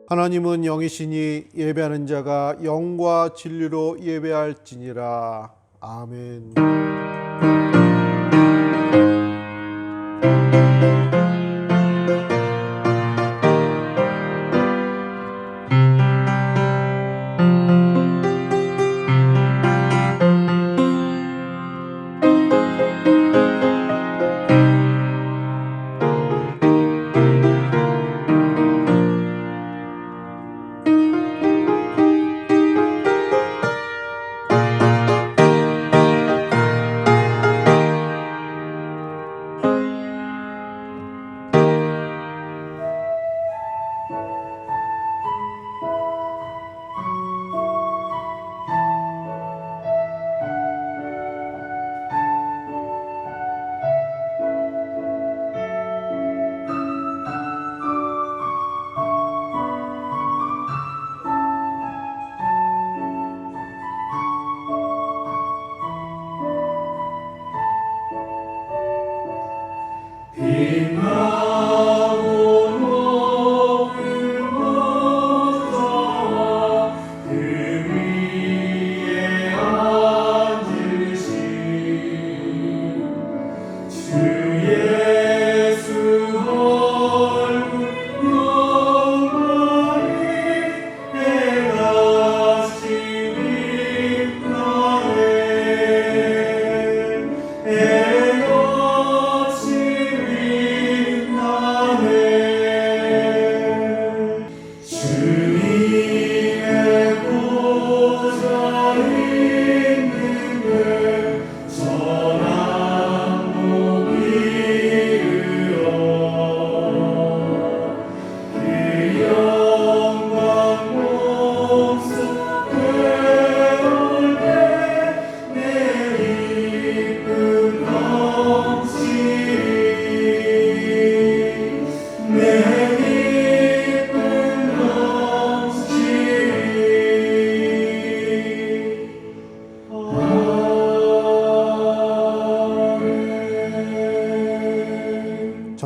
하나님은 영이시니 예배하는 자가 영과 진리로 예배할지니라. 아멘.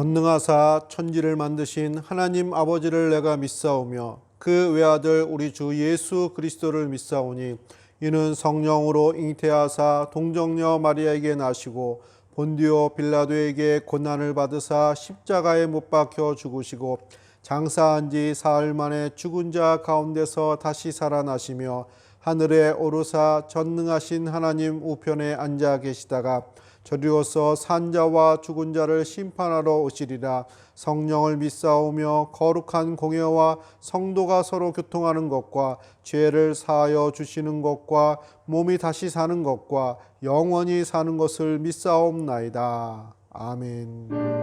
전능하사 천지를 만드신 하나님 아버지를 내가 믿사오며 그 외아들 우리 주 예수 그리스도를 믿사오니 이는 성령으로 잉태하사 동정녀 마리아에게 나시고 본디오 빌라도에게 고난을 받으사 십자가에 못 박혀 죽으시고 장사한 지 사흘 만에 죽은 자 가운데서 다시 살아나시며 하늘에 오르사 전능하신 하나님 우편에 앉아 계시다가 저리로서 산자와 죽은 자를 심판하러 오시리라. 성령을 믿사오며 거룩한 공예와 성도가 서로 교통하는 것과 죄를 사하여 주시는 것과 몸이 다시 사는 것과 영원히 사는 것을 믿사옵나이다. 아멘.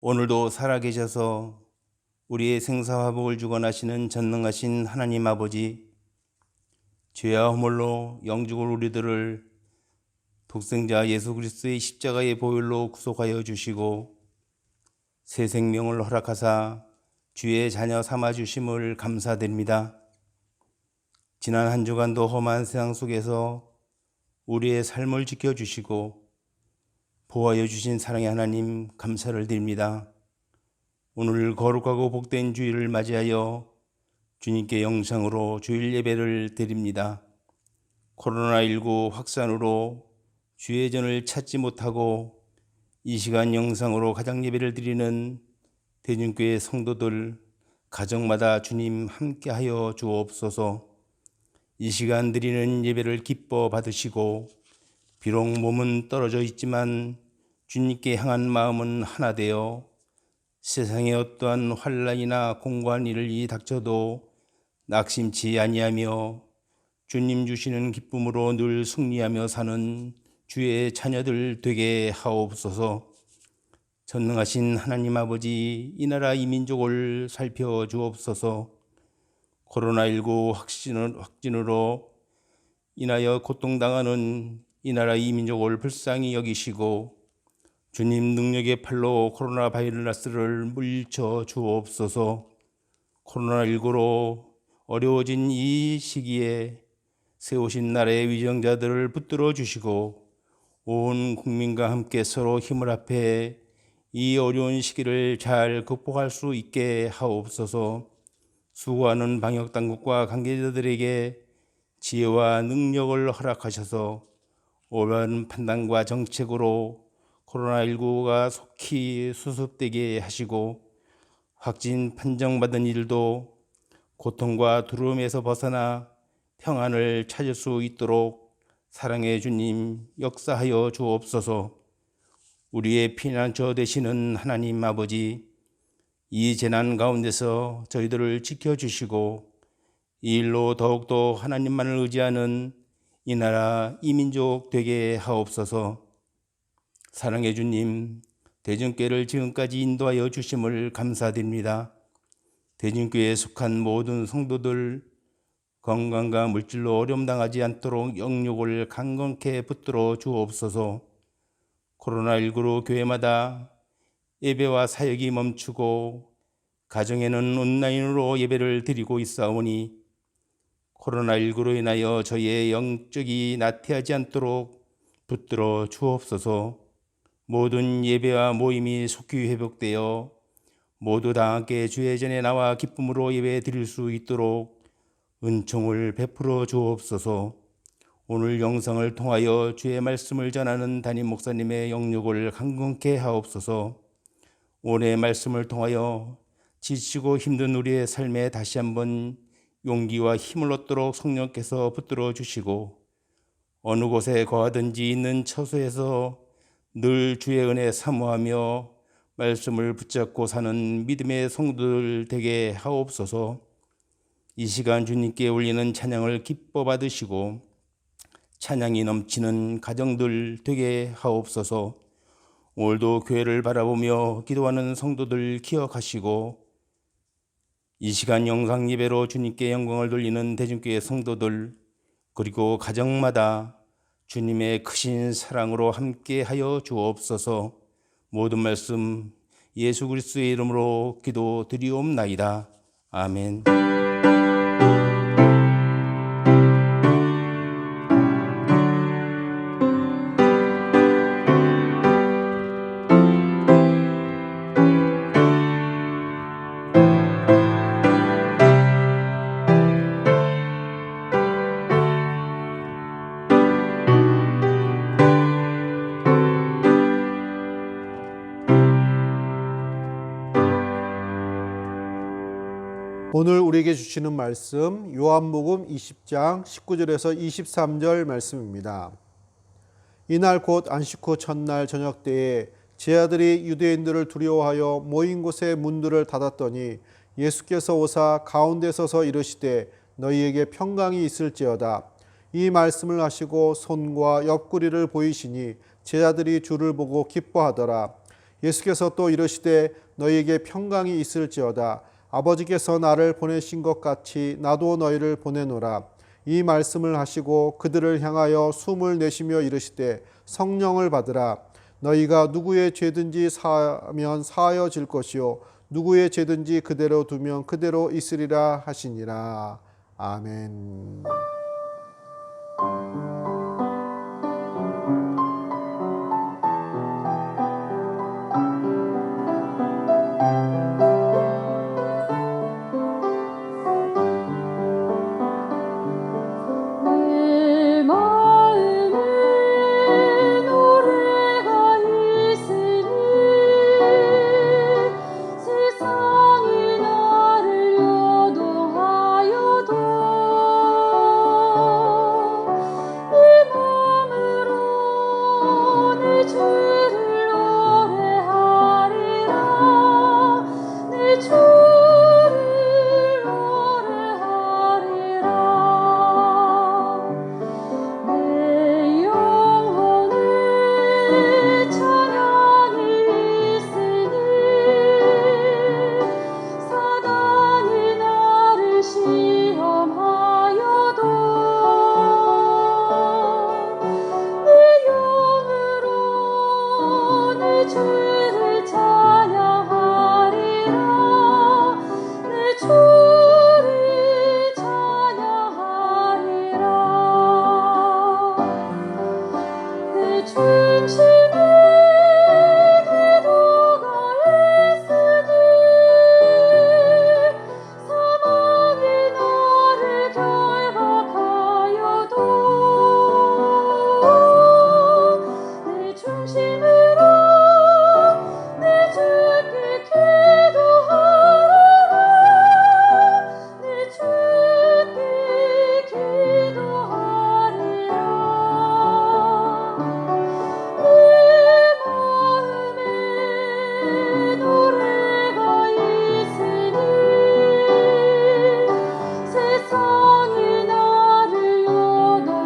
오늘도 살아계셔서 우리의 생사화복을 주관하시는 전능하신 하나님 아버지, 죄와 허물로 영죽을 우리들을 독생자 예수 그리스도의 십자가의 보혈로 구속하여 주시고 새 생명을 허락하사 주의 자녀 삼아 주심을 감사드립니다. 지난 한 주간도 험한 세상 속에서 우리의 삶을 지켜주시고 보호하여 주신 사랑의 하나님 감사를 드립니다. 오늘 거룩하고 복된 주일을 맞이하여 주님께 영상으로 주일 예배를 드립니다. 코로나19 확산으로 주의 전을 찾지 못하고 이 시간 영상으로 가정 예배를 드리는 대중교회 성도들 가정마다 주님 함께하여 주옵소서. 이 시간 드리는 예배를 기뻐 받으시고 비록 몸은 떨어져 있지만 주님께 향한 마음은 하나 되어 세상에 어떠한 환난이나 공고한 일이 닥쳐도 낙심치 아니하며 주님 주시는 기쁨으로 늘 승리하며 사는 주의 자녀들 되게 하옵소서. 전능하신 하나님 아버지, 이 나라 이 민족을 살펴주옵소서. 코로나19 확진으로 인하여 고통당하는 이 나라 이 민족을 불쌍히 여기시고 주님 능력의 팔로 코로나 바이러스를 물리쳐 주옵소서. 코로나19로 어려워진 이 시기에 세우신 나라의 위정자들을 붙들어 주시고 온 국민과 함께 서로 힘을 합해 이 어려운 시기를 잘 극복할 수 있게 하옵소서. 수고하는 방역당국과 관계자들에게 지혜와 능력을 허락하셔서 올바른 판단과 정책으로 코로나19가 속히 수습되게 하시고 확진 판정받은 이들도 고통과 두려움에서 벗어나 평안을 찾을 수 있도록 사랑의 주님 역사하여 주옵소서. 우리의 피난처 되시는 하나님 아버지, 이 재난 가운데서 저희들을 지켜주시고 이 일로 더욱더 하나님만을 의지하는 이 나라 이 민족 되게 하옵소서. 사랑의 주님, 대중교회를 지금까지 인도하여 주심을 감사드립니다. 대중교회에 속한 모든 성도들 건강과 물질로 어려움 당하지 않도록 영육을 강건케 붙들어 주옵소서. 코로나19로 교회마다 예배와 사역이 멈추고 가정에는 온라인으로 예배를 드리고 있사오니 코로나19로 인하여 저희의 영적이 나태하지 않도록 붙들어 주옵소서. 모든 예배와 모임이 속히 회복되어 모두 다 함께 주의 전에 나와 기쁨으로 예배 드릴 수 있도록 은총을 베풀어 주옵소서. 오늘 영상을 통하여 주의 말씀을 전하는 담임 목사님의 영육을 강건케 하옵소서. 오늘 말씀을 통하여 지치고 힘든 우리의 삶에 다시 한번 용기와 힘을 얻도록 성령께서 붙들어 주시고 어느 곳에 거하든지 있는 처소에서 늘 주의 은혜 사모하며 말씀을 붙잡고 사는 믿음의 성도들 되게 하옵소서. 이 시간 주님께 올리는 찬양을 기뻐 받으시고 찬양이 넘치는 가정들 되게 하옵소서. 오늘도 교회를 바라보며 기도하는 성도들 기억하시고 이 시간 영상 예배로 주님께 영광을 돌리는 대중교회 성도들 그리고 가정마다 주님의 크신 사랑으로 함께하여 주옵소서. 모든 말씀 예수 그리스도의 이름으로 기도드리옵나이다. 아멘. 오늘 우리에게 주시는 말씀 요한복음 20장 19절에서 23절 말씀입니다. 이날 곧 안식 후 첫날 저녁 때에 제자들이 유대인들을 두려워하여 모인 곳의 문들을 닫았더니 예수께서 오사 가운데 서서 이르시되 너희에게 평강이 있을지어다. 이 말씀을 하시고 손과 옆구리를 보이시니 제자들이 주를 보고 기뻐하더라. 예수께서 또 이르시되 너희에게 평강이 있을지어다. 아버지께서 나를 보내신 것 같이 나도 너희를 보내노라. 이 말씀을 하시고 그들을 향하여 숨을 내쉬며 이르시되 성령을 받으라. 너희가 누구의 죄든지 사하면 사하여질 것이요 누구의 죄든지 그대로 두면 그대로 있으리라 하시니라. 아멘. 내 마음에 노래가 있으니 세상이 나를 요동하여도 내 마음으로 내 주를 노래하리라. 내 주를 노래하리라. 내 영혼에 찬양이 있으니 사단이 나를 시험하여도 내 영으로 내 주를 찬양하리라. 내 주를 찬양하리라. 내 중심에 기도가 있으니 사망이 나를 결박하여도 내 중심으로 내 주께 기도하리라. 내 주께 기도하리라. 내 마음에 노래가 있으니 세상이 나를 요동하여도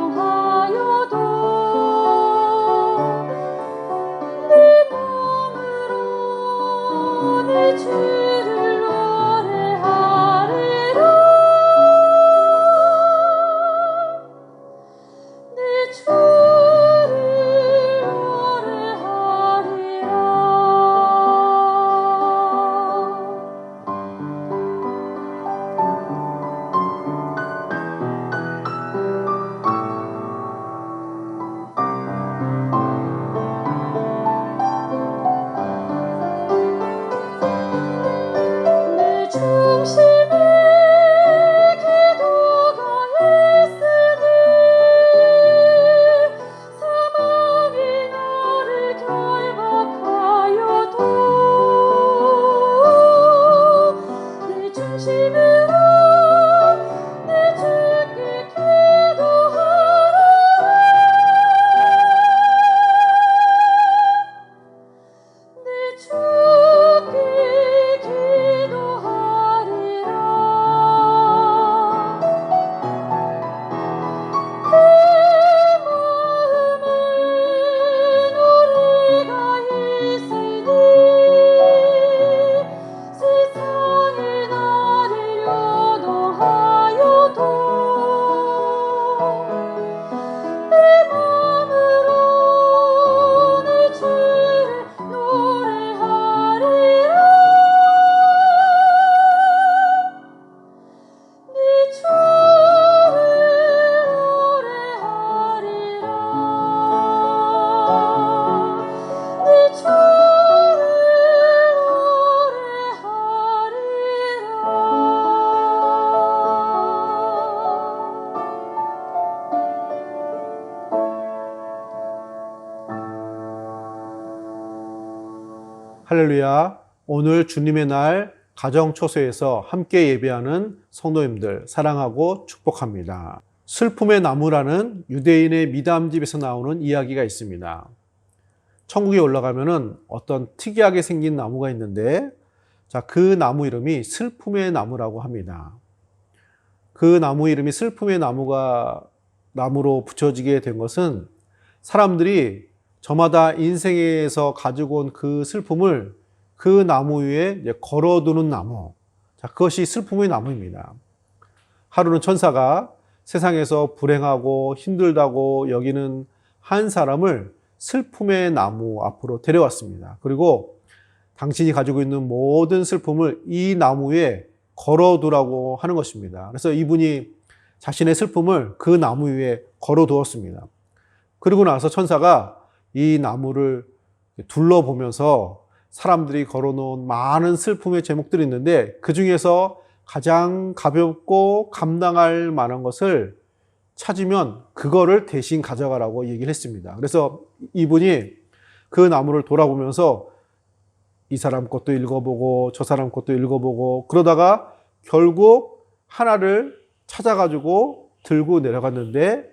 내 마음으로 내 주를 노래하리라. 내 주를 노래하리라. 내 중심에 기도가 있으니 사망이 나를 결박하여도 내 중심으로 내 주께 기도하리라. 내 주께 기도하리라. 내 마음에 노래가 있으니 세상이 나를 요동하여도 내 마음으로 내 주를 노래하리라. 내 주를 노래하리라. 내 주를 노래하리라. 할렐루야. 오늘 주님의 날 가정 초소에서 함께 예배하는 성도님들 사랑하고 축복합니다. 슬픔의 나무라는 유대인의 미담집에서 나오는 이야기가 있습니다. 천국에 올라가면은 어떤 특이하게 생긴 나무가 있는데, 그 나무 이름이 슬픔의 나무라고 합니다. 그 나무 이름이 슬픔의 나무로 붙여지게 된 것은 사람들이 저마다 인생에서 가지고 온 그 슬픔을 그 나무 위에 걸어두는 나무. 그것이 슬픔의 나무입니다. 하루는 천사가 세상에서 불행하고 힘들다고 여기는 한 사람을 슬픔의 나무 앞으로 데려왔습니다. 그리고 당신이 가지고 있는 모든 슬픔을 이 나무에 걸어두라고 하는 것입니다. 그래서 이분이 자신의 슬픔을 그 나무 위에 걸어두었습니다. 그리고 나서 천사가 이 나무를 둘러보면서 사람들이 걸어놓은 많은 슬픔의 제목들이 있는데 그 중에서 가장 가볍고 감당할 만한 것을 찾으면 그거를 대신 가져가라고 얘기를 했습니다. 그래서 이분이 그 나무를 돌아보면서 이 사람 것도 읽어보고 저 사람 것도 읽어보고 그러다가 결국 하나를 찾아가지고 들고 내려갔는데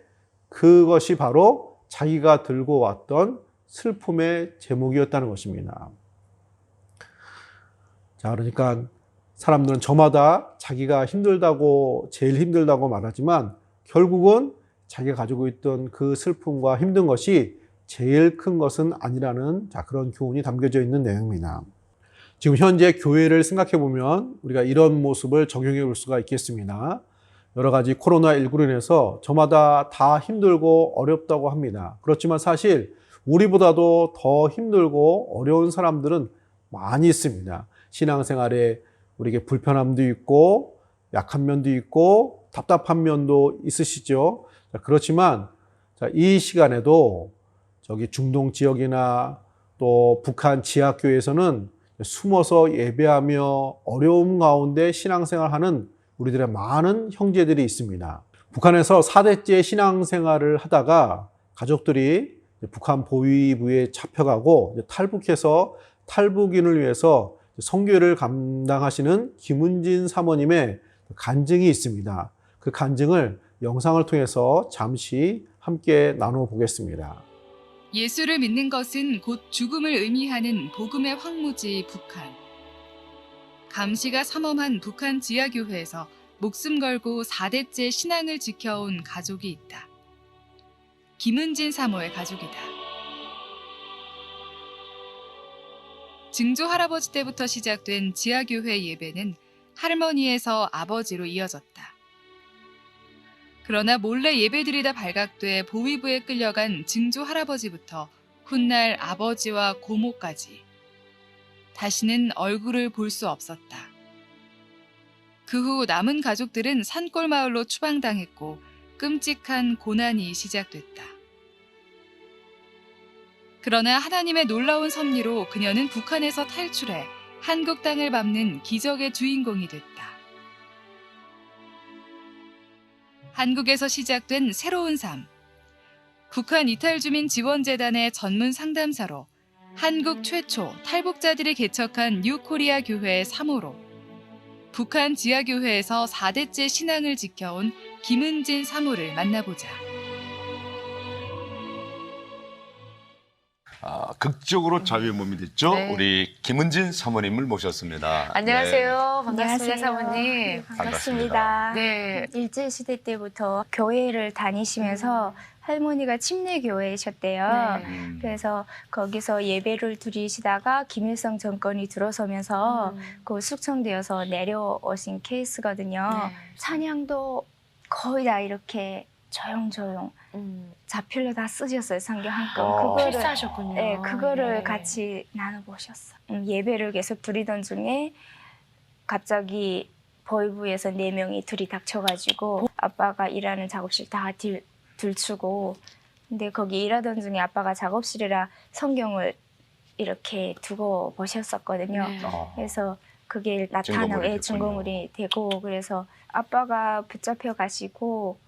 그것이 바로 자기가 들고 왔던 슬픔의 제목이었다는 것입니다. 자, 그러니까 사람들은 저마다 자기가 힘들다고 제일 힘들다고 말하지만 결국은 자기가 가지고 있던 그 슬픔과 힘든 것이 제일 큰 것은 아니라는 그런 교훈이 담겨져 있는 내용입니다. 지금 현재 교회를 생각해 보면 우리가 이런 모습을 적용해 볼 수가 있겠습니다. 여러 가지 코로나19로 인해서 저마다 다 힘들고 어렵다고 합니다. 그렇지만 사실 우리보다도 더 힘들고 어려운 사람들은 많이 있습니다. 신앙생활에 우리에게 불편함도 있고 약한 면도 있고 답답한 면도 있으시죠. 그렇지만 이 시간에도 저기 중동 지역이나 또 북한 지하교회에서는 숨어서 예배하며 어려움 가운데 신앙생활하는 우리들의 많은 형제들이 있습니다. 북한에서 4대째 신앙생활을 하다가 가족들이 북한 보위부에 잡혀가고 탈북해서 탈북인을 위해서 선교를 감당하시는 김은진 사모님의 간증이 있습니다. 그 간증을 영상을 통해서 잠시 함께 나눠보겠습니다. 예수를 믿는 것은 곧 죽음을 의미하는 복음의 황무지 북한. 감시가 삼엄한 북한 지하교회에서 목숨 걸고 4대째 신앙을 지켜온 가족이 있다. 김은진 사모의 가족이다. 증조 할아버지 때부터 시작된 지하교회 예배는 할머니에서 아버지로 이어졌다. 그러나 몰래 예배드리다 발각돼 보위부에 끌려간 증조 할아버지부터 훗날 아버지와 고모까지 다시는 얼굴을 볼 수 없었다. 그 후 남은 가족들은 산골 마을로 추방당했고 끔찍한 고난이 시작됐다. 그러나 하나님의 놀라운 섭리로 그녀는 북한에서 탈출해 한국 땅을 밟는 기적의 주인공이 됐다. 한국에서 시작된 새로운 삶. 북한 이탈주민 지원재단의 전문 상담사로 한국 최초 탈북자들이 개척한 뉴코리아 교회의 사모로 북한 지하교회에서 4대째 신앙을 지켜온 김은진 사모를 만나보자. 극적으로 자유의 몸이 됐죠. 네. 우리 김은진 사모님을 모셨습니다. 안녕하세요. 반갑습니다, 안녕하세요. 사모님. 반갑습니다. 네. 일제시대 때부터 교회를 다니시면서 할머니가 침례교회이셨대요. 네. 그래서 거기서 예배를 드리시다가 김일성 정권이 들어서면서 그 숙청되어서 내려오신 케이스거든요. 네. 찬양도 거의 다 이렇게 조용조용 자필로 다 쓰셨어요. 성경 한권. 필사하셨군요. 네, 그거를 네. 같이 나눠보셨어요. 예배를 계속 드리던 중에 갑자기 보이부에서 4명이 들이닥쳐가지고 아빠가 일하는 작업실 다 들추고, 근데 거기 일하던 중에 아빠가 작업실이라 성경을 이렇게 두고 보셨었거든요. 네. 그래서 그게 증거물이 나타나고 됐군요. 증거물이 되고, 그래서 아빠가 붙잡혀 가시고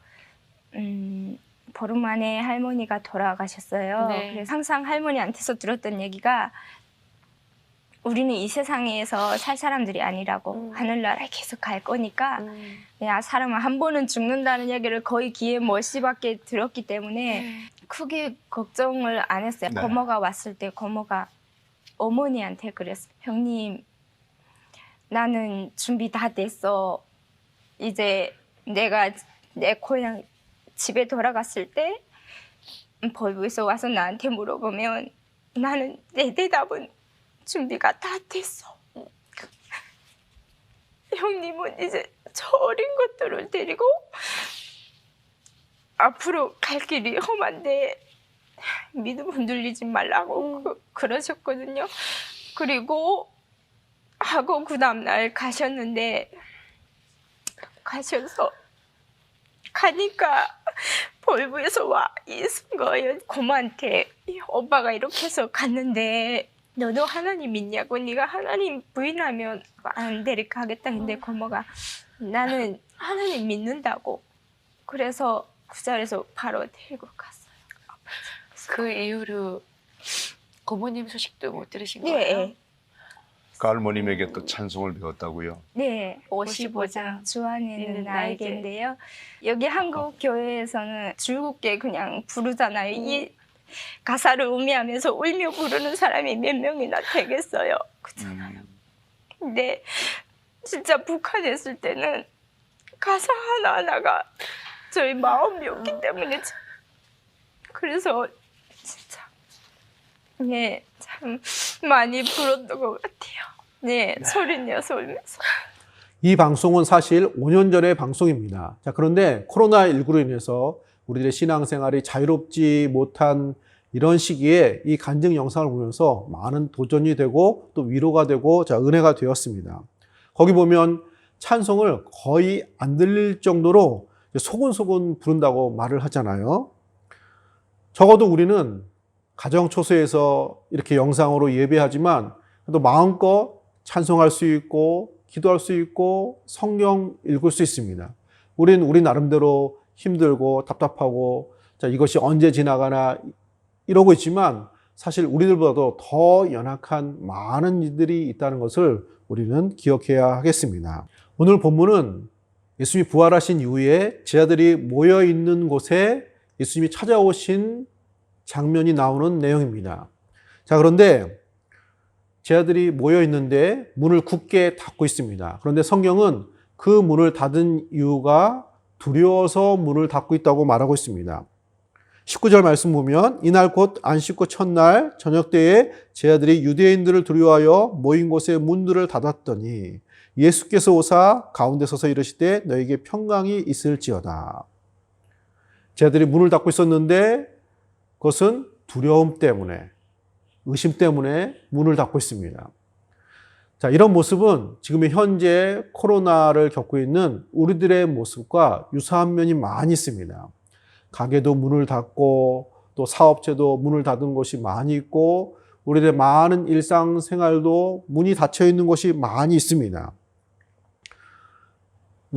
보름 만에 할머니가 돌아가셨어요. 네. 그래서 항상 할머니한테서 들었던 얘기가 우리는 이 세상에서 살 사람들이 아니라고 하늘나라에 계속 갈 거니까 야, 사람은 한 번은 죽는다는 얘기를 거의 귀에 멀씨밖에 들었기 때문에 크게 걱정을 안 했어요. 네. 고모가 왔을 때 고모가 어머니한테 그랬어요. 형님, 나는 준비 다 됐어. 이제 내가 내 고향 집에 돌아갔을 때 보이부에서 와서 나한테 물어보면 나는 내 대답은 준비가 다 됐어. 형님은 이제 저 어린 것들을 데리고 앞으로 갈 길이 험한데 믿음 흔들리지 말라고 그러셨거든요. 그리고 하고 그 다음날 가셨는데 가셔서 가니까 볼부에서 와 있은 거예요. 고모한테 오빠가 이렇게 해서 갔는데 너도 하나님 믿냐고. 네가 하나님 부인하면 안 데리고 하겠다 했는데 고모가 나는 하나님 믿는다고. 그래서 그 자리에서 바로 데리고 갔어요. 그 이후로 고모님 소식도 못 들으신 네, 거예요? 그 할머님에게 또 찬송을 배웠다고요? 네, 55장 주 안에 있는 나에게인데요. 여기 한국 교회에서는 즐겁게 그냥 부르잖아요. 이 가사를 음미하면서 울며 부르는 사람이 몇 명이나 되겠어요. 그죠? 근데 진짜 북한에 있을 때는 가사 하나하나가 저희 마음이었기 때문에 그래서 진짜 네, 참 많이 불었던 것 같아요. 네, 소리 내서 울면서. 이 방송은 사실 5년 전의 방송입니다. 자, 그런데 코로나19로 인해서 우리들의 신앙생활이 자유롭지 못한 이런 시기에 이 간증 영상을 보면서 많은 도전이 되고 또 위로가 되고 자, 은혜가 되었습니다. 거기 보면 찬송을 거의 안 들릴 정도로 소곤소곤 부른다고 말을 하잖아요. 적어도 우리는 가정 초소에서 이렇게 영상으로 예배하지만 또 마음껏 찬송할 수 있고 기도할 수 있고 성경 읽을 수 있습니다. 우린 우리 나름대로 힘들고 답답하고 자, 이것이 언제 지나가나 이러고 있지만 사실 우리들보다도 더 연약한 많은 이들이 있다는 것을 우리는 기억해야 하겠습니다. 오늘 본문은 예수님이 부활하신 이후에 제자들이 모여 있는 곳에 예수님이 찾아오신 장면이 나오는 내용입니다. 자, 그런데 제자들이 모여 있는데 문을 굳게 닫고 있습니다. 그런데 성경은 그 문을 닫은 이유가 두려워서 문을 닫고 있다고 말하고 있습니다. 19절 말씀 보면 이날 곧 안식구 첫날 저녁 때에 제자들이 유대인들을 두려워하여 모인 곳에 문들을 닫았더니 예수께서 오사 가운데 서서 이르시되 너에게 평강이 있을지어다. 제자들이 문을 닫고 있었는데 그것은 두려움 때문에 의심 때문에 문을 닫고 있습니다. 자, 이런 모습은 지금 현재 코로나를 겪고 있는 우리들의 모습과 유사한 면이 많이 있습니다. 가게도 문을 닫고 또 사업체도 문을 닫은 곳이 많이 있고 우리들의 많은 일상생활도 문이 닫혀 있는 곳이 많이 있습니다.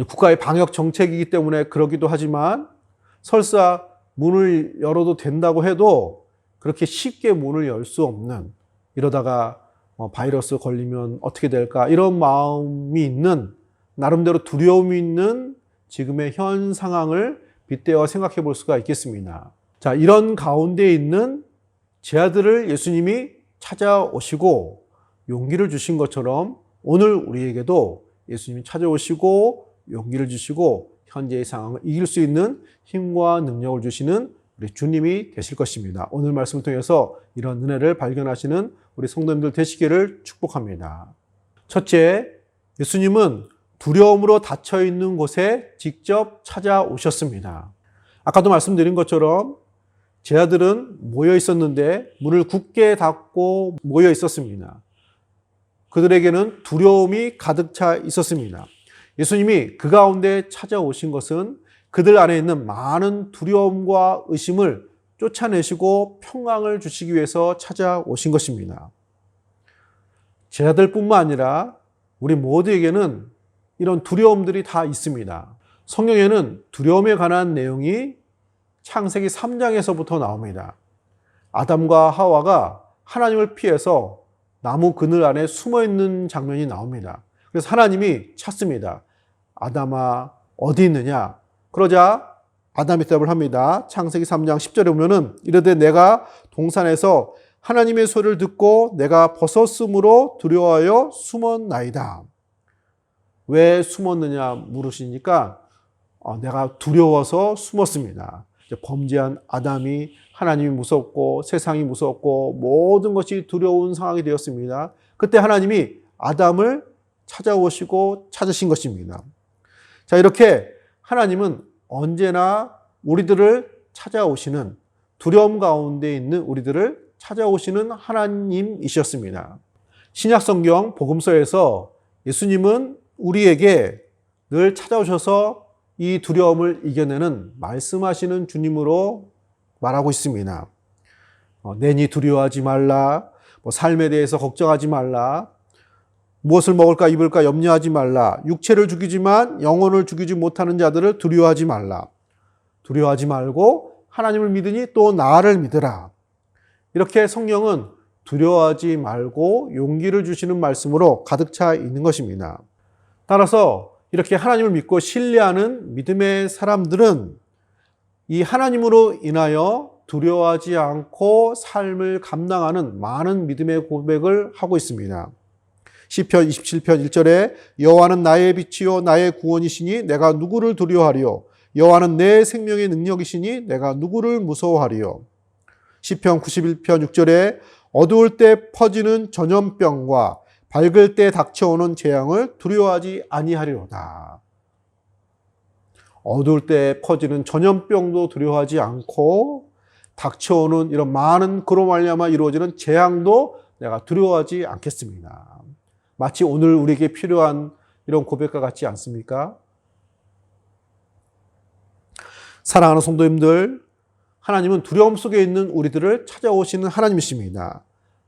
국가의 방역 정책이기 때문에 그러기도 하지만 설사 문을 열어도 된다고 해도 그렇게 쉽게 문을 열 수 없는 이러다가 바이러스 걸리면 어떻게 될까 이런 마음이 있는 나름대로 두려움이 있는 지금의 현 상황을 빗대어 생각해 볼 수가 있겠습니다. 자, 이런 가운데 있는 제자들을 예수님이 찾아오시고 용기를 주신 것처럼 오늘 우리에게도 예수님이 찾아오시고 용기를 주시고 현재의 상황을 이길 수 있는 힘과 능력을 주시는 우리 주님이 되실 것입니다. 오늘 말씀을 통해서 이런 은혜를 발견하시는 우리 성도님들 되시기를 축복합니다. 첫째, 예수님은 두려움으로 닫혀 있는 곳에 직접 찾아오셨습니다. 아까도 말씀드린 것처럼 제자들은 모여 있었는데 문을 굳게 닫고 모여 있었습니다. 그들에게는 두려움이 가득 차 있었습니다. 예수님이 그 가운데 찾아오신 것은 그들 안에 있는 많은 두려움과 의심을 쫓아내시고 평강을 주시기 위해서 찾아오신 것입니다. 제자들뿐만 아니라 우리 모두에게는 이런 두려움들이 다 있습니다. 성경에는 두려움에 관한 내용이 창세기 3장에서부터 나옵니다. 아담과 하와가 하나님을 피해서 나무 그늘 안에 숨어 있는 장면이 나옵니다. 그래서 하나님이 찾습니다. 아담아 어디 있느냐? 그러자 아담이 대답을 합니다. 창세기 3장 10절에 보면은 이르되 내가 동산에서 하나님의 소리를 듣고 내가 벗었으므로 두려워하여 숨었나이다. 왜 숨었느냐 물으시니까 내가 두려워서 숨었습니다. 범죄한 아담이 하나님이 무섭고 세상이 무섭고 모든 것이 두려운 상황이 되었습니다. 그때 하나님이 아담을 찾아오시고 찾으신 것입니다. 자, 이렇게 하나님은 언제나 우리들을 찾아오시는, 두려움 가운데 있는 우리들을 찾아오시는 하나님이셨습니다. 신약성경 복음서에서 예수님은 우리에게 늘 찾아오셔서 이 두려움을 이겨내는 말씀하시는 주님으로 말하고 있습니다. 내니 두려워하지 말라, 삶에 대해서 걱정하지 말라, 무엇을 먹을까 입을까 염려하지 말라, 육체를 죽이지만 영혼을 죽이지 못하는 자들을 두려워하지 말라. 두려워하지 말고 하나님을 믿으니 또 나를 믿으라. 이렇게 성경은 두려워하지 말고 용기를 주시는 말씀으로 가득 차 있는 것입니다. 따라서 이렇게 하나님을 믿고 신뢰하는 믿음의 사람들은 이 하나님으로 인하여 두려워하지 않고 삶을 감당하는 많은 믿음의 고백을 하고 있습니다. 시편 27편 1절에 여호와는 나의 빛이요 나의 구원이시니 내가 누구를 두려워하리요. 여호와는 내 생명의 능력이시니 내가 누구를 무서워하리요. 시편 91편 6절에 어두울 때 퍼지는 전염병과 밝을 때 닥쳐오는 재앙을 두려워하지 아니하리로다. 어두울 때 퍼지는 전염병도 두려워하지 않고 닥쳐오는 이런 많은 그로 말미암아 이루어지는 재앙도 내가 두려워하지 않겠습니다. 마치 오늘 우리에게 필요한 이런 고백과 같지 않습니까? 사랑하는 성도님들, 하나님은 두려움 속에 있는 우리들을 찾아오시는 하나님이십니다.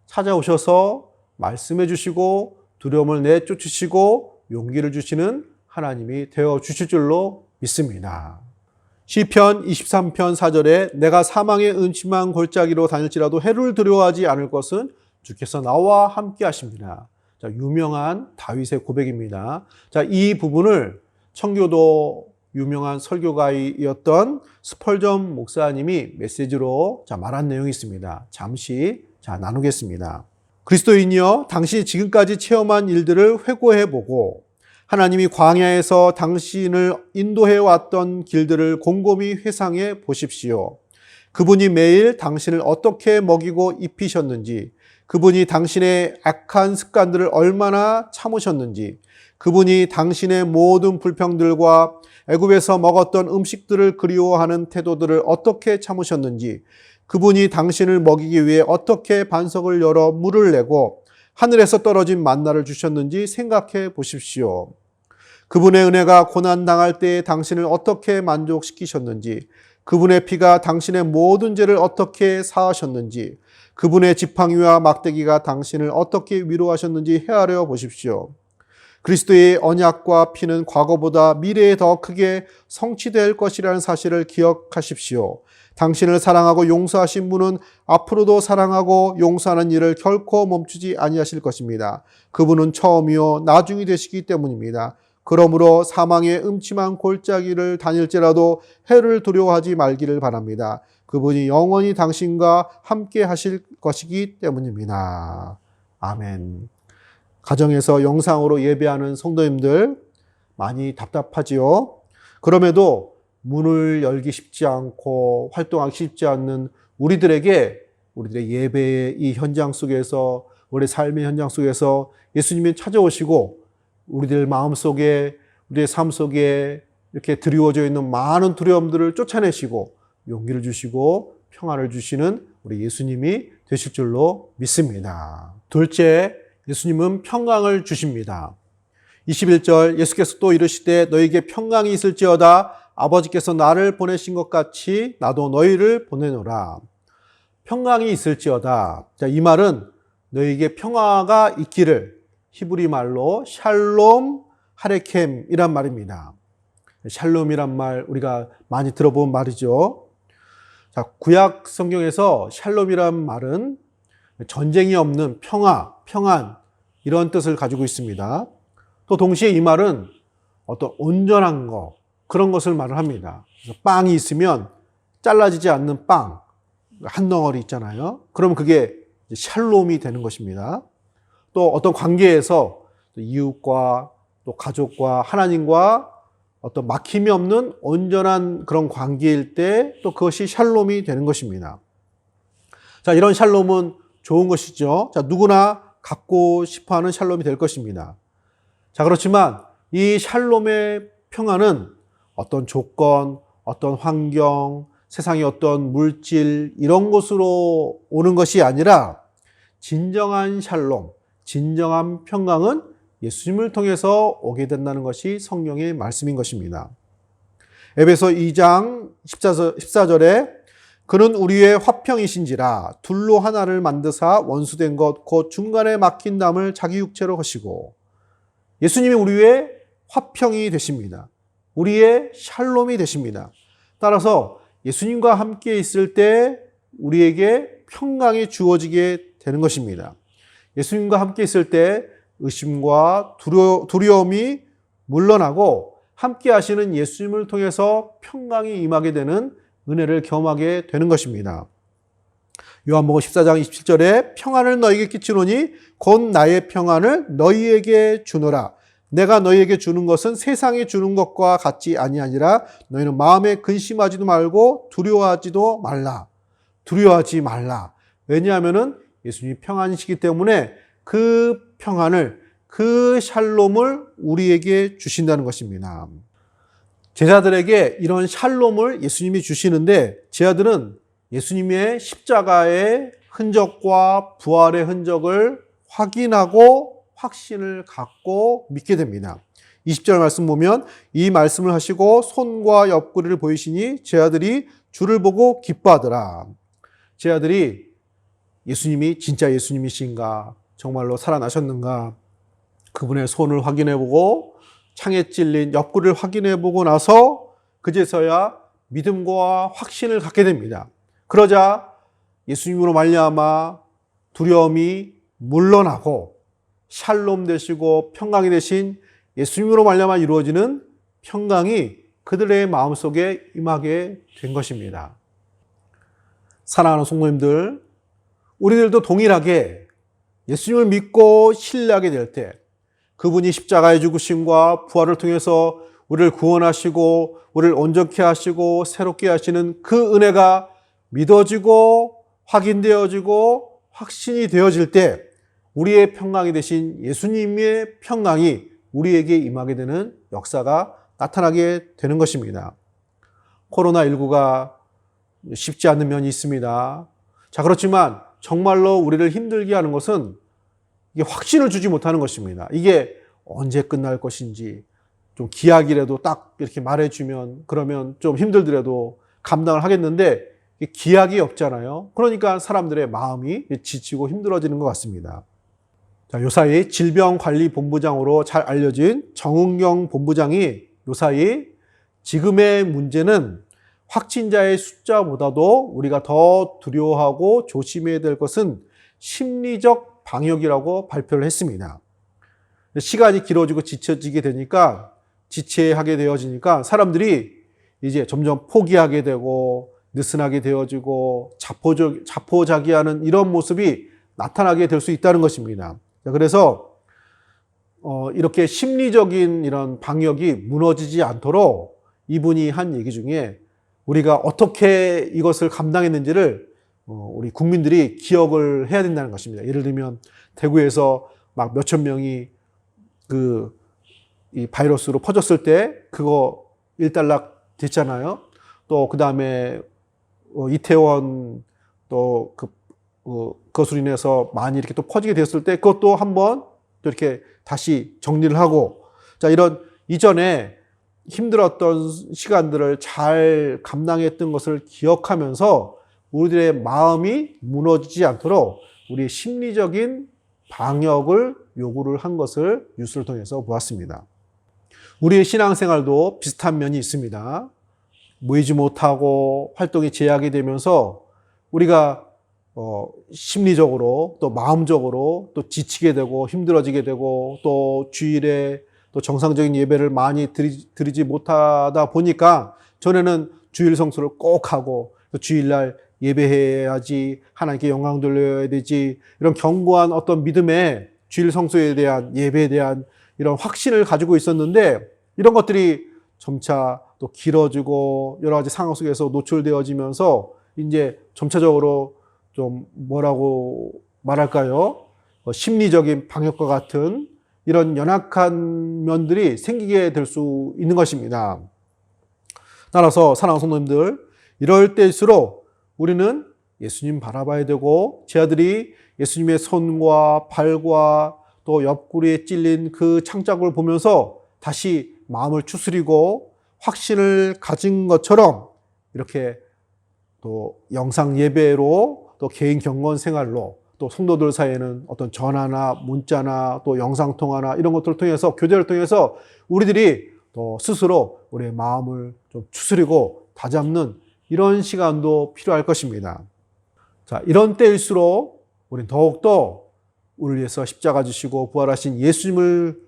찾아오셔서 말씀해 주시고 두려움을 내쫓으시고 용기를 주시는 하나님이 되어 주실 줄로 믿습니다. 시편 23편 4절에 내가 사망의 음침한 골짜기로 다닐지라도 해를 두려워하지 않을 것은 주께서 나와 함께 하십니다. 자, 유명한 다윗의 고백입니다. 자, 이 부분을 청교도 유명한 설교가이었던 스펄전 목사님이 메시지로 말한 내용이 있습니다. 잠시 나누겠습니다. 그리스도인이여, 당신이 지금까지 체험한 일들을 회고해보고 하나님이 광야에서 당신을 인도해 왔던 길들을 곰곰이 회상해 보십시오. 그분이 매일 당신을 어떻게 먹이고 입히셨는지, 그분이 당신의 악한 습관들을 얼마나 참으셨는지, 그분이 당신의 모든 불평들과 애굽에서 먹었던 음식들을 그리워하는 태도들을 어떻게 참으셨는지, 그분이 당신을 먹이기 위해 어떻게 반석을 열어 물을 내고 하늘에서 떨어진 만나를 주셨는지 생각해 보십시오. 그분의 은혜가 고난당할 때에 당신을 어떻게 만족시키셨는지, 그분의 피가 당신의 모든 죄를 어떻게 사하셨는지, 그분의 지팡이와 막대기가 당신을 어떻게 위로하셨는지 헤아려 보십시오. 그리스도의 언약과 피는 과거보다 미래에 더 크게 성취될 것이라는 사실을 기억하십시오. 당신을 사랑하고 용서하신 분은 앞으로도 사랑하고 용서하는 일을 결코 멈추지 아니하실 것입니다. 그분은 처음이요 나중이 되시기 때문입니다. 그러므로 사망의 음침한 골짜기를 다닐지라도 해를 두려워하지 말기를 바랍니다. 그분이 영원히 당신과 함께 하실 것이기 때문입니다. 아멘. 가정에서 영상으로 예배하는 성도님들 많이 답답하지요? 그럼에도 문을 열기 쉽지 않고 활동하기 쉽지 않는 우리들에게 우리들의 예배의 이 현장 속에서, 우리 삶의 현장 속에서 예수님이 찾아오시고 우리들 마음속에, 우리의 삶 속에 이렇게 드리워져 있는 많은 두려움들을 쫓아내시고 용기를 주시고 평안을 주시는 우리 예수님이 되실 줄로 믿습니다. 둘째, 예수님은 평강을 주십니다. 21절 예수께서 또 이르시되 너희에게 평강이 있을지어다. 아버지께서 나를 보내신 것 같이 나도 너희를 보내노라. 평강이 있을지어다. 자, 이 말은 너희에게 평화가 있기를, 히브리 말로 샬롬 하레켐이란 말입니다. 샬롬이란 말 우리가 많이 들어본 말이죠. 자, 구약 성경에서 샬롬이란 말은 전쟁이 없는 평화, 평안 이런 뜻을 가지고 있습니다. 또 동시에 이 말은 어떤 온전한 것, 그런 것을 말을 합니다. 그래서 빵이 있으면 잘라지지 않는 빵, 한 덩어리 있잖아요. 그러면 그게 샬롬이 되는 것입니다. 또 어떤 관계에서 이웃과 또 가족과 하나님과 어떤 막힘이 없는 온전한 그런 관계일 때 또 그것이 샬롬이 되는 것입니다. 자, 이런 샬롬은 좋은 것이죠. 자, 누구나 갖고 싶어 하는 샬롬이 될 것입니다. 자, 그렇지만 이 샬롬의 평안은 어떤 조건, 어떤 환경, 세상의 어떤 물질 이런 것으로 오는 것이 아니라 진정한 샬롬, 진정한 평강은 예수님을 통해서 오게 된다는 것이 성경의 말씀인 것입니다. 에베소 2장 14절에 그는 우리의 화평이신지라 둘로 하나를 만드사 원수된 것 곧 중간에 막힌 담을 자기 육체로 하시고, 예수님이 우리의 화평이 되십니다. 우리의 샬롬이 되십니다. 따라서 예수님과 함께 있을 때 우리에게 평강이 주어지게 되는 것입니다. 예수님과 함께 있을 때 의심과 두려움이 물러나고 함께 하시는 예수님을 통해서 평강이 임하게 되는 은혜를 경험하게 되는 것입니다. 요한복음 14장 27절에 평안을 너희에게 끼치노니 곧 나의 평안을 너희에게 주노라. 내가 너희에게 주는 것은 세상이 주는 것과 같지 아니하니라. 너희는 마음에 근심하지도 말고 두려워하지도 말라. 두려워하지 말라. 왜냐하면은 예수님이 평안이시기 때문에 그 평안을, 그 샬롬을 우리에게 주신다는 것입니다. 제자들에게 이런 샬롬을 예수님이 주시는데 제자들은 예수님의 십자가의 흔적과 부활의 흔적을 확인하고 확신을 갖고 믿게 됩니다. 20절 말씀 보면 이 말씀을 하시고 손과 옆구리를 보이시니 제자들이 주를 보고 기뻐하더라. 제자들이 예수님이 진짜 예수님이신가, 정말로 살아나셨는가, 그분의 손을 확인해보고 창에 찔린 옆구리를 확인해보고 나서 그제서야 믿음과 확신을 갖게 됩니다. 그러자 예수님으로 말미암아 두려움이 물러나고 샬롬 되시고 평강이 되신 예수님으로 말미암아 이루어지는 평강이 그들의 마음속에 임하게 된 것입니다. 사랑하는 성도님들, 우리들도 동일하게 예수님을 믿고 신뢰하게 될 때 그분이 십자가의 죽으심과 부활을 통해서 우리를 구원하시고 우리를 온전케 하시고 새롭게 하시는 그 은혜가 믿어지고 확인되어지고 확신이 되어질 때 우리의 평강이 되신 예수님의 평강이 우리에게 임하게 되는 역사가 나타나게 되는 것입니다. 코로나19가 쉽지 않은 면이 있습니다. 자, 그렇지만 정말로 우리를 힘들게 하는 것은 이게 확신을 주지 못하는 것입니다. 이게 언제 끝날 것인지 좀 기약이라도 딱 이렇게 말해주면 그러면 좀 힘들더라도 감당을 하겠는데 기약이 없잖아요. 그러니까 사람들의 마음이 지치고 힘들어지는 것 같습니다. 자, 요사이 질병관리본부장으로 잘 알려진 정은경 본부장이 요사이 지금의 문제는 확진자의 숫자보다도 우리가 더 두려워하고 조심해야 될 것은 심리적 방역이라고 발표를 했습니다. 시간이 길어지고 지쳐지게 되니까 지체하게 되어지니까 사람들이 이제 점점 포기하게 되고 느슨하게 되어지고 자포자기하는 이런 모습이 나타나게 될 수 있다는 것입니다. 그래서 이렇게 심리적인 이런 방역이 무너지지 않도록 이분이 한 얘기 중에 우리가 어떻게 이것을 감당했는지를 우리 국민들이 기억을 해야 된다는 것입니다. 예를 들면 대구에서 막 몇천 명이 이 바이러스로 퍼졌을 때 그거 일단락 됐잖아요. 또 그 다음에 이태원 또 그것으로 인해서 많이 이렇게 또 퍼지게 되었을 때 그것도 한번 또 이렇게 다시 정리를 하고, 자, 이런 이전에 힘들었던 시간들을 잘 감당했던 것을 기억하면서 우리들의 마음이 무너지지 않도록 우리의 심리적인 방역을 요구를 한 것을 뉴스를 통해서 보았습니다. 우리의 신앙생활도 비슷한 면이 있습니다. 모이지 못하고 활동이 제약이 되면서 우리가 심리적으로 또 마음적으로 또 지치게 되고 힘들어지게 되고 또 주일에 또 정상적인 예배를 많이 드리지 못하다 보니까 전에는 주일 성수를 꼭 하고 또 주일날 예배해야지, 하나님께 영광 돌려야 되지, 이런 견고한 어떤 믿음의 주일 성수에 대한 예배에 대한 이런 확신을 가지고 있었는데 이런 것들이 점차 또 길어지고 여러 가지 상황 속에서 노출되어지면서 이제 점차적으로 좀 뭐라고 말할까요? 심리적인 방역과 같은 이런 연약한 면들이 생기게 될 수 있는 것입니다. 따라서 사랑하는 성도님들, 이럴 때일수록 우리는 예수님 바라봐야 되고 제 아들이 예수님의 손과 발과 또 옆구리에 찔린 그 창자국을 보면서 다시 마음을 추스리고 확신을 가진 것처럼 이렇게 또 영상 예배로 또 개인 경건 생활로 또 성도들 사이에는 어떤 전화나 문자나 또 영상통화나 이런 것들을 통해서 교제를 통해서 우리들이 또 스스로 우리의 마음을 좀 추스리고 다잡는 이런 시간도 필요할 것입니다. 자, 이런 때일수록 우리는 더욱더 우리를 위해서 십자가 지시고 부활하신 예수님을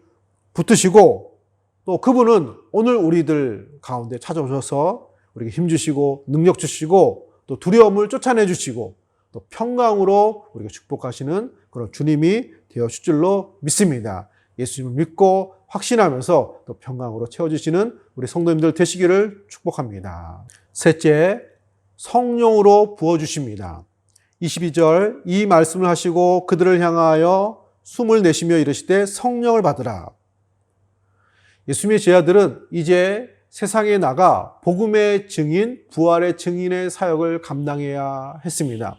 붙드시고 또 그분은 오늘 우리들 가운데 찾아오셔서 우리에게 힘 주시고 능력 주시고 또 두려움을 쫓아내 주시고 또 평강으로 우리가 축복하시는 그런 주님이 되어줄 줄로 믿습니다. 예수님을 믿고 확신하면서 또 평강으로 채워주시는 우리 성도님들 되시기를 축복합니다. 셋째, 성령으로 부어주십니다. 22절 이 말씀을 하시고 그들을 향하여 숨을 내쉬며 이르시되 성령을 받으라. 예수님의 제자들은 이제 세상에 나가 복음의 증인, 부활의 증인의 사역을 감당해야 했습니다.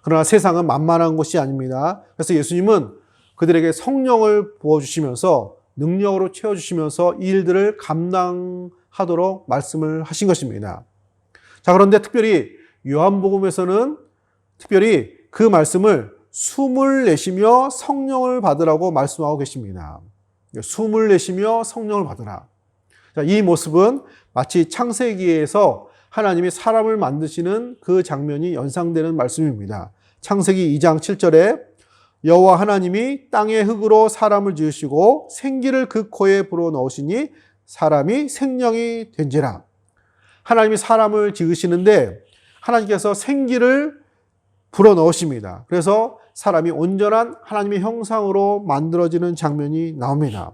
그러나 세상은 만만한 곳이 아닙니다. 그래서 예수님은 그들에게 성령을 부어주시면서 능력으로 채워주시면서 이 일들을 감당하도록 말씀을 하신 것입니다. 자, 그런데 특별히 요한복음에서는 특별히 그 말씀을 숨을 내쉬며 성령을 받으라고 말씀하고 계십니다. 숨을 내쉬며 성령을 받으라. 자, 이 모습은 마치 창세기에서 하나님이 사람을 만드시는 그 장면이 연상되는 말씀입니다. 창세기 2장 7절에 여호와 하나님이 땅의 흙으로 사람을 지으시고 생기를 그 코에 불어넣으시니 사람이 생명이 된지라. 하나님이 사람을 지으시는데 하나님께서 생기를 불어넣으십니다. 그래서 사람이 온전한 하나님의 형상으로 만들어지는 장면이 나옵니다.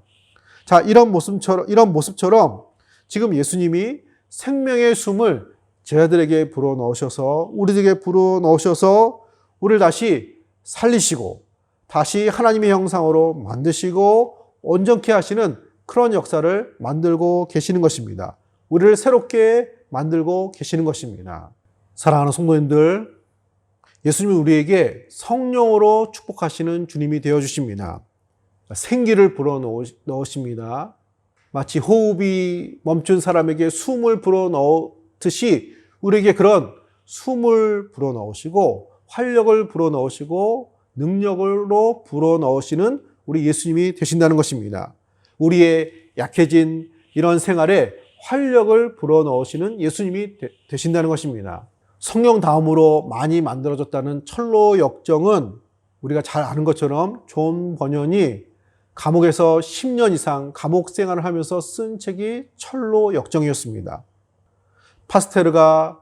자, 이런 모습처럼 지금 예수님이 생명의 숨을 제자들에게 불어넣으셔서 우리들에게 불어넣으셔서 우리를 다시 살리시고 다시 하나님의 형상으로 만드시고 온전케 하시는 그런 역사를 만들고 계시는 것입니다. 우리를 새롭게 만들고 계시는 것입니다. 사랑하는 성도님들, 예수님은 우리에게 성령으로 축복하시는 주님이 되어주십니다. 생기를 불어넣으십니다. 마치 호흡이 멈춘 사람에게 숨을 불어넣듯이 우리에게 그런 숨을 불어넣으시고 활력을 불어넣으시고 능력으로 불어넣으시는 우리 예수님이 되신다는 것입니다. 우리의 약해진 이런 생활에 활력을 불어넣으시는 예수님이 되신다는 것입니다. 성령 다음으로 많이 만들어졌다는 철로 역정은 우리가 잘 아는 것처럼 존 버년이 감옥에서 10년 이상 감옥 생활을 하면서 쓴 책이 철로 역정이었습니다. 파스테르가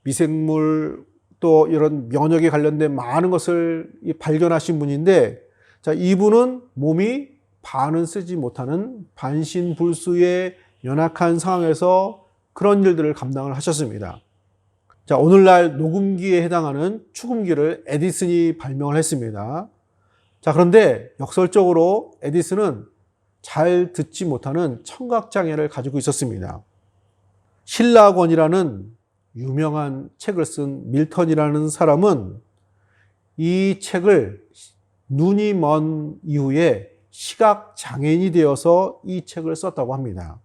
미생물 또 이런 면역에 관련된 많은 것을 발견하신 분인데, 자, 이분은 몸이 반은 쓰지 못하는 반신불수의 연약한 상황에서 그런 일들을 감당을 하셨습니다. 자, 오늘날 녹음기에 해당하는 축음기를 에디슨이 발명을 했습니다. 자, 그런데 역설적으로 에디슨은 잘 듣지 못하는 청각장애를 가지고 있었습니다. 신라권이라는 유명한 책을 쓴 밀턴이라는 사람은 이 책을 눈이 먼 이후에 시각장애인이 되어서 이 책을 썼다고 합니다.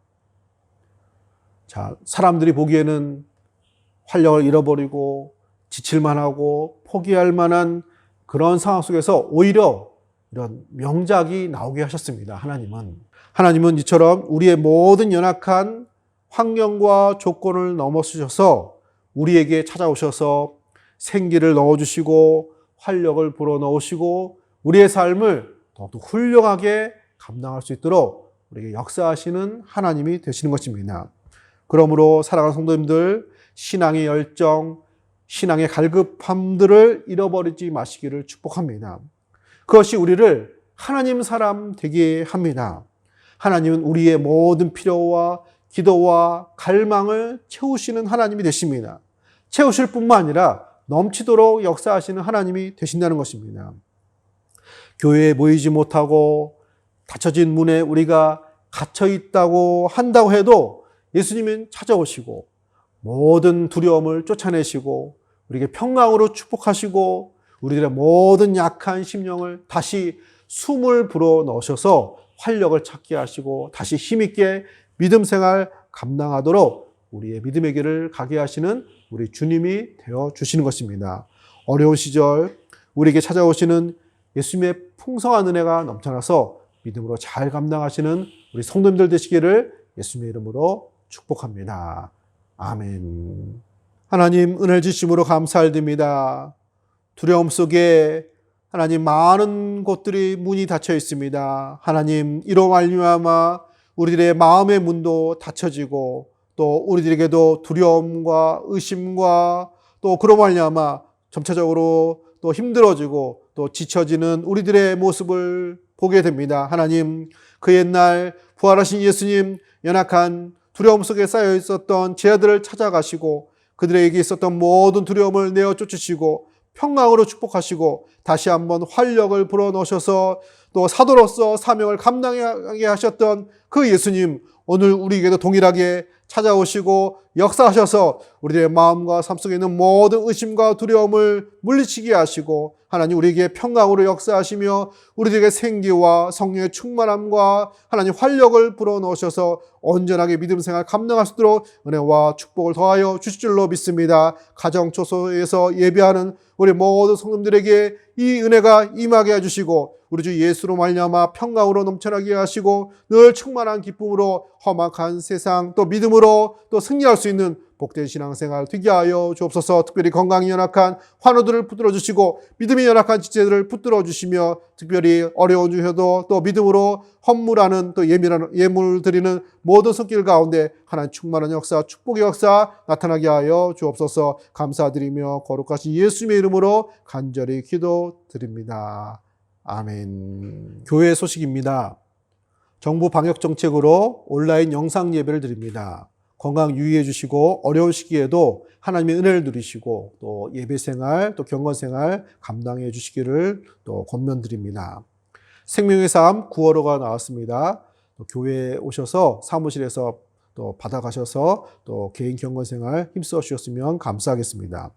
자, 사람들이 보기에는 활력을 잃어버리고 지칠만 하고 포기할 만한 그런 상황 속에서 오히려 이런 명작이 나오게 하셨습니다. 하나님은 이처럼 우리의 모든 연약한 환경과 조건을 넘어서셔서 우리에게 찾아오셔서 생기를 넣어주시고 활력을 불어넣으시고 우리의 삶을 더욱더 훌륭하게 감당할 수 있도록 우리에게 역사하시는 하나님이 되시는 것입니다. 그러므로 사랑하는 성도님들, 신앙의 열정, 신앙의 갈급함들을 잃어버리지 마시기를 축복합니다. 그것이 우리를 하나님 사람 되게 합니다. 하나님은 우리의 모든 필요와 기도와 갈망을 채우시는 하나님이 되십니다. 채우실 뿐만 아니라 넘치도록 역사하시는 하나님이 되신다는 것입니다. 교회에 모이지 못하고 닫혀진 문에 우리가 갇혀 있다고 한다고 해도 예수님은 찾아오시고 모든 두려움을 쫓아내시고 우리에게 평강으로 축복하시고 우리들의 모든 약한 심령을 다시 숨을 불어넣으셔서 활력을 찾게 하시고 다시 힘있게 믿음 생활 감당하도록 우리의 믿음의 길을 가게 하시는 우리 주님이 되어주시는 것입니다. 어려운 시절 우리에게 찾아오시는 예수님의 풍성한 은혜가 넘쳐나서 믿음으로 잘 감당하시는 우리 성도님들 되시기를 예수님의 이름으로 축복합니다. 아멘. 하나님 은혜를 주심으로 감사드립니다. 두려움 속에 하나님 많은 곳들이 문이 닫혀 있습니다. 하나님 이로 말미암아 우리들의 마음의 문도 닫혀지고 또 우리들에게도 두려움과 의심과 또 그로 말미암아 점차적으로 또 힘들어지고 또 지쳐지는 우리들의 모습을 보게 됩니다. 하나님 그 옛날 부활하신 예수님 연약한 두려움 속에 쌓여 있었던 제 아들을 찾아가시고 그들에게 있었던 모든 두려움을 내어 쫓으시고 평강으로 축복하시고 다시 한번 활력을 불어넣으셔서 또 사도로서 사명을 감당하게 하셨던 그 예수님 오늘 우리에게도 동일하게 찾아오시고 역사하셔서 우리의 마음과 삶 속에 있는 모든 의심과 두려움을 물리치게 하시고 하나님 우리에게 평강으로 역사하시며 우리에게 생기와 성령의 충만함과 하나님 활력을 불어넣으셔서 온전하게 믿음 생활 감당할 수 있도록 은혜와 축복을 더하여 주실 줄로 믿습니다. 가정 초소에서 예배하는 우리 모든 성도들에게 이 은혜가 임하게 해주시고 우리 주 예수로 말미암아 평강으로 넘쳐나게 하시고 늘 충만한 기쁨으로 험악한 세상 또 믿음으로 또 승리할 수 있는 복된 신앙생활 되게 하여 주옵소서. 특별히 건강이 연약한 환우들을 붙들어 주시고 믿음이 연약한 지체들을 붙들어 주시며 특별히 어려운 중에도 또 믿음으로 헌물하는 또 예물 드리는 모든 손길 가운데 하나님 충만한 역사 축복의 역사 나타나게 하여 주옵소서. 감사드리며 거룩하신 예수님의 이름으로 간절히 기도드립니다. 아멘. 교회 소식입니다. 정부 방역 정책으로 온라인 영상 예배를 드립니다. 건강 유의해 주시고 어려운 시기에도 하나님의 은혜를 누리시고 또 예배 생활 또 경건 생활 감당해 주시기를 또 권면드립니다. 생명의 삶 9월호가 나왔습니다. 또 교회에 오셔서 사무실에서 또 받아가셔서 또 개인 경건 생활 힘써 주셨으면 감사하겠습니다.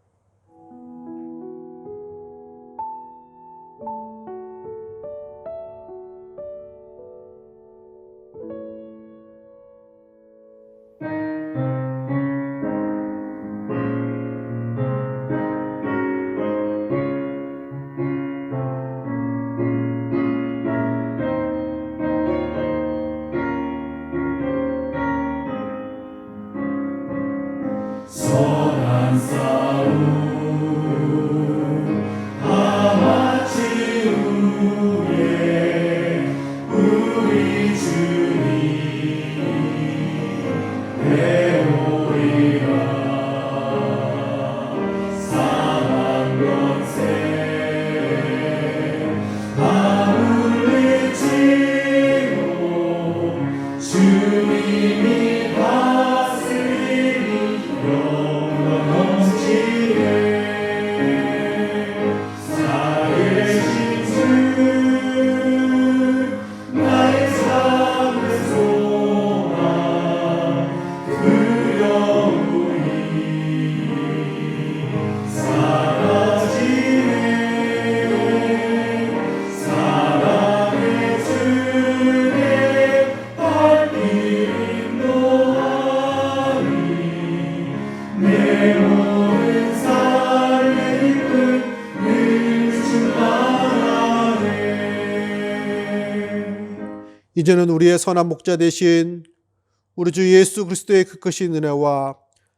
이제는 우리의 선한 목자 되신 우리 주 예수 그리스도의 그 크신 은혜와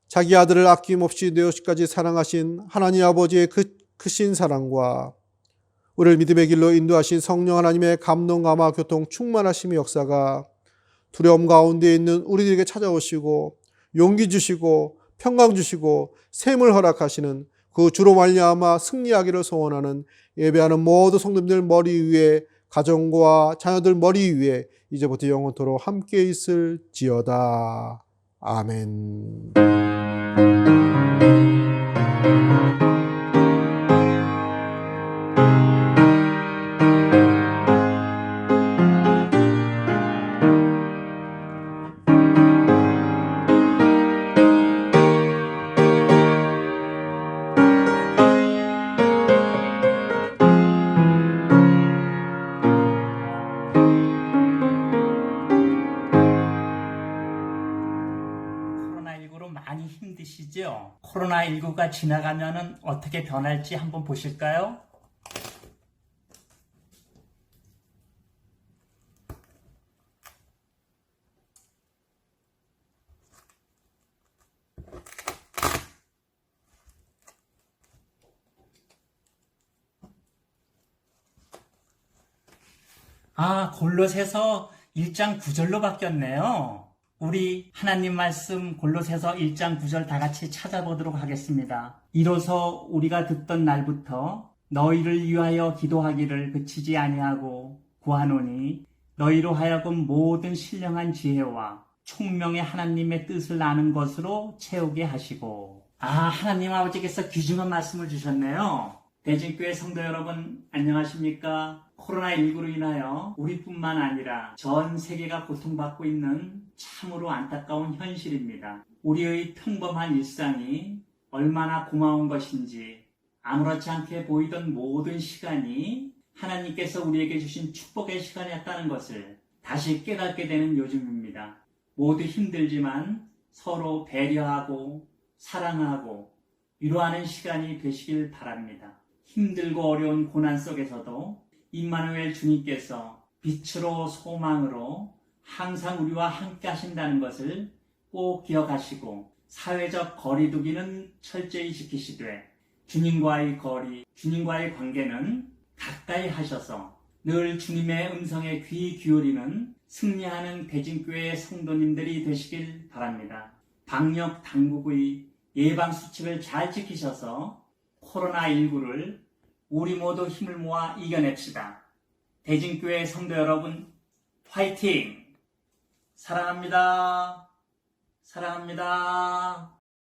자기 아들을 아낌없이 내오시까지 사랑하신 하나님 아버지의 그 크신 사랑과 우리를 믿음의 길로 인도하신 성령 하나님의 감동, 감화, 교통, 충만하심의 역사가 두려움 가운데 있는 우리들에게 찾아오시고 용기 주시고 평강 주시고 샘을 허락하시는 그 주로 말미암아 승리하기를 소원하는 예배하는 모든 성도님들 머리 위에 가정과 자녀들 머리 위에 이제부터 영원토록 함께 있을지어다. 아멘. 코로나19가 지나가면은 어떻게 변할지 한번 보실까요? 골로새서 1장 9절로 바뀌었네요. 우리 하나님 말씀 골로새서 1장 9절 다 같이 찾아보도록 하겠습니다. 이로써 우리가 듣던 날부터 너희를 위하여 기도하기를 그치지 아니하고 구하노니 너희로 하여금 모든 신령한 지혜와 총명의 하나님의 뜻을 아는 것으로 채우게 하시고. 하나님 아버지께서 귀중한 말씀을 주셨네요. 대진교회 성도 여러분 안녕하십니까? 코로나19로 인하여 우리뿐만 아니라 전 세계가 고통받고 있는 참으로 안타까운 현실입니다. 우리의 평범한 일상이 얼마나 고마운 것인지, 아무렇지 않게 보이던 모든 시간이 하나님께서 우리에게 주신 축복의 시간이었다는 것을 다시 깨닫게 되는 요즘입니다. 모두 힘들지만 서로 배려하고 사랑하고 위로하는 시간이 되시길 바랍니다. 힘들고 어려운 고난 속에서도 임마누엘 주님께서 빛으로 소망으로 항상 우리와 함께 하신다는 것을 꼭 기억하시고 사회적 거리두기는 철저히 지키시되 주님과의 거리, 주님과의 관계는 가까이 하셔서 늘 주님의 음성에 귀 기울이는 승리하는 대진교회 성도님들이 되시길 바랍니다. 방역 당국의 예방수칙을 잘 지키셔서 코로나19를 우리 모두 힘을 모아 이겨냅시다. 대진교회 성도 여러분, 화이팅! 사랑합니다. 사랑합니다.